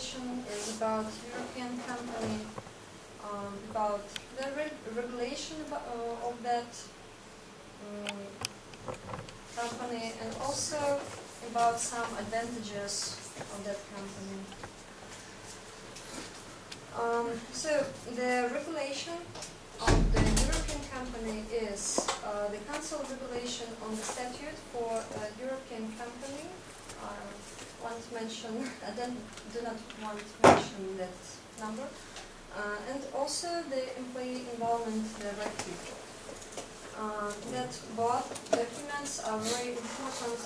regulation is about European company, about the regulation of that company, and also about some advantages of that company. So the regulation of the European company is the Council regulation on the statute for a European company. I want to mention, I do not want to mention that number. And also the Employee Involvement Directive. That both documents are very important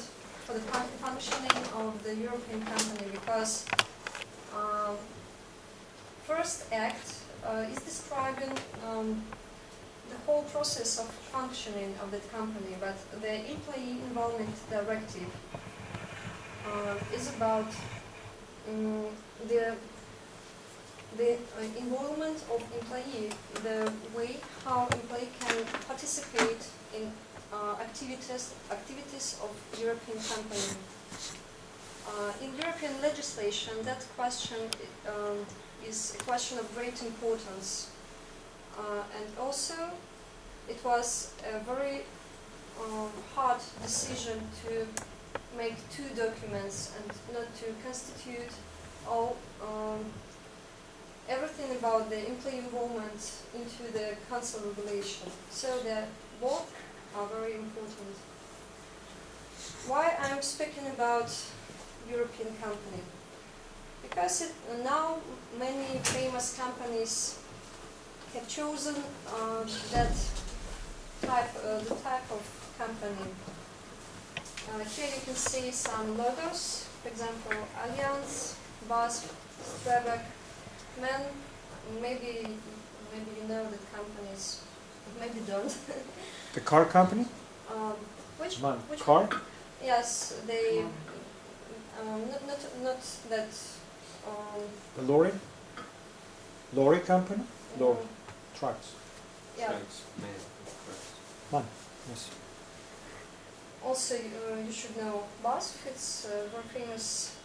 for the functioning of the European company, because first act is describing the whole process of functioning of that company, but the Employee Involvement Directive is about the involvement of employee, the way how employee can participate in activities of European company. In European legislation, that question is a question of great importance, and also it was a very hard decision to make two documents and not to constitute all everything about the employee involvement into the Council regulation. So that both are very important. Why I'm speaking about European company? Because now many famous companies have chosen the type of company. Here you can see some logos. For example, Allianz, BASF, Strabag, MAN. Maybe you know the companies, maybe don't. The car company? Which car? Yes, they not that. The lorry company? Lorry trucks. Yeah. MAN. Yes. Also, you should know BASF. It's very famous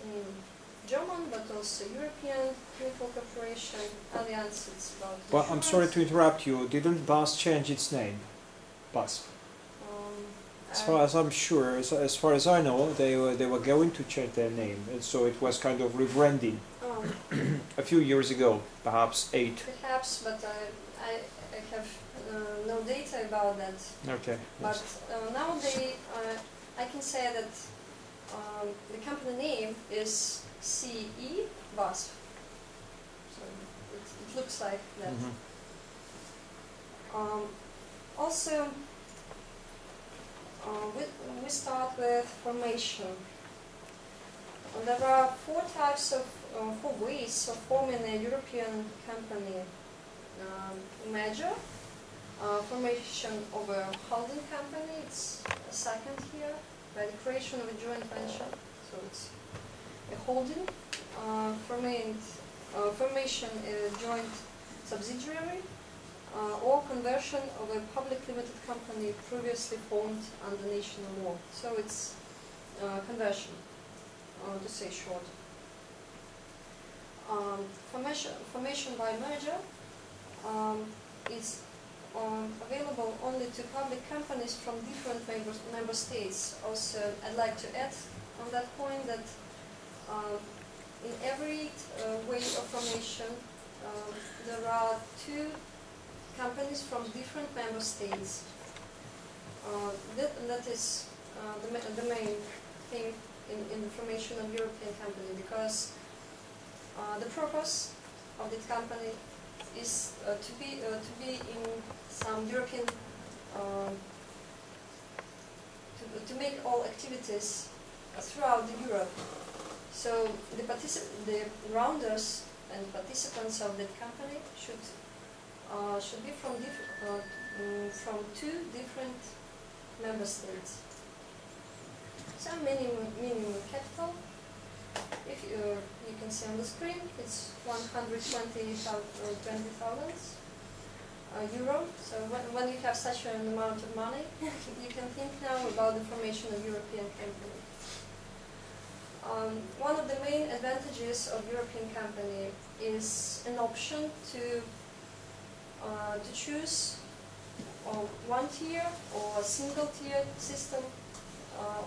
in German, but also European chemical corporation. Allianz, it's about. But I'm sorry to interrupt you. Didn't BASF change its name? BASF. As far as I'm sure, as far as I know, they were going to change their name, and so it was kind of rebranding a few years ago, perhaps 8. Perhaps, but I have no data about that. Okay. But Yes. nowadays, I can say that the company name is CE BASF. So it looks like that. Also, we start with formation. There are four ways of forming a European company. Merger, formation of a holding company, it's a second here, by the creation of a joint venture, so it's a holding, formation a joint subsidiary, or conversion of a public limited company previously formed under national law. So it's conversion, to say short. Formation by merger is available only to public companies from different member states. Also, I'd like to add on that point that in every way of formation, there are two companies from different member states. That is the main thing in the formation of European company, because the purpose of this company is to be in some European to make all activities throughout Europe. So the founders and participants of that company should be from two different member states. So minimum capital, if you can see on the screen, it's 120,000 euro. So when you have such an amount of money, you can think now about the formation of European company. One of the main advantages of European company is an option to choose one tier or a single tier system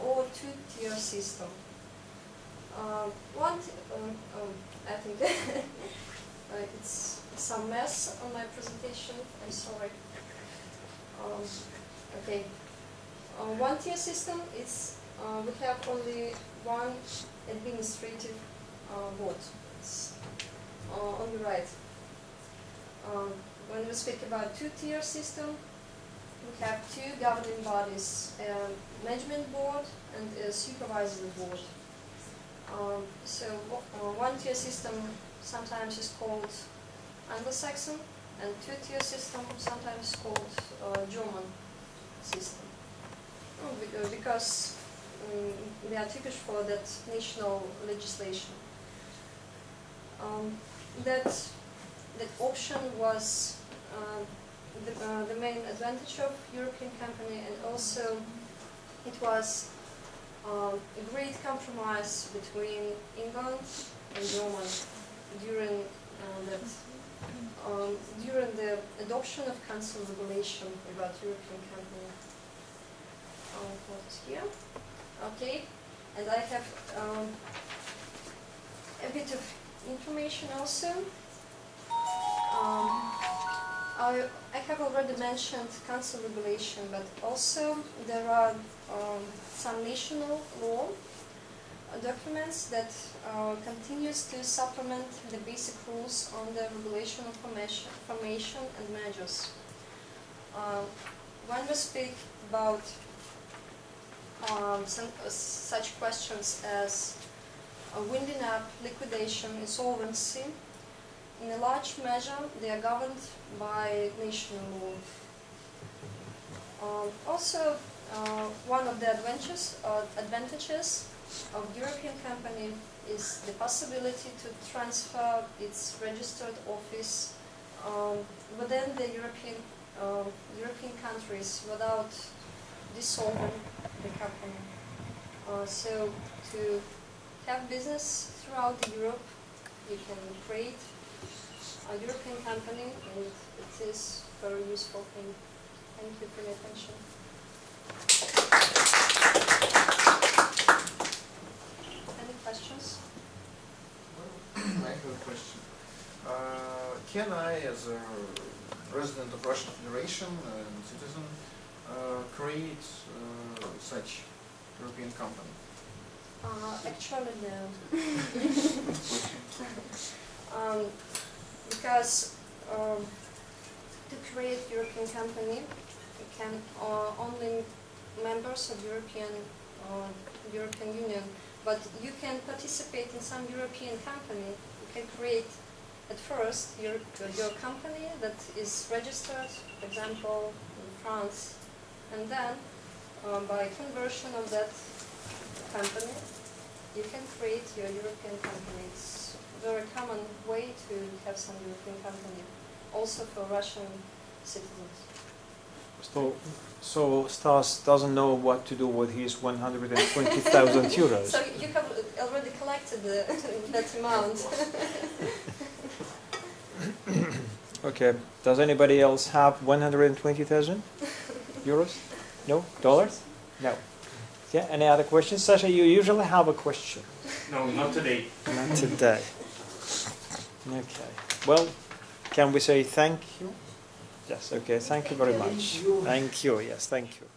or two-tier system. I think it's some mess on my presentation. I'm sorry. Okay. One-tier system is we have only one administrative board. It's on the right. When we speak about two-tier system, we have two governing bodies, a management board and a supervisory board. So one-tier system sometimes is called Anglo-Saxon, and two-tier system sometimes called German system. Because they are typical for that national legislation. That option was the main advantage of European company, and also it was a great compromise between England and Germany during the adoption of Council regulation about European company. What's here? Okay, and I have a bit of information also. I have already mentioned Council regulation, but also there are some national law documents that continues to supplement the basic rules on the regulation of formation and measures. When we speak about such questions as winding up, liquidation, insolvency, in a large measure they are governed by national law. Also, one of the advantages of European company is the possibility to transfer its registered office within the European countries without dissolving the company. So to have business throughout Europe, you can create a European company, and it is a very useful thing. Thank you for your attention. Any questions? I have a question. Can I, as a resident of Russian Federation and citizen, create such European company? Actually, no. Because to create European company, you can only members of European Union, but you can participate in some European company. You can create at first your company that is registered, for example, in France, and then by conversion of that company, you can create your European company. It's a very common way to have some European company, also for Russian citizens. So Stas doesn't know what to do with his 120,000 euros. So you have already collected that amount. Okay. Does anybody else have 120,000 euros? No? Dollars? No. Yeah. Any other questions? Sasha, you usually have a question. No, not today. Not today. Okay. Well, can we say thank you? Yes. Okay. Thank you very much. Thank you. Yes. Thank you.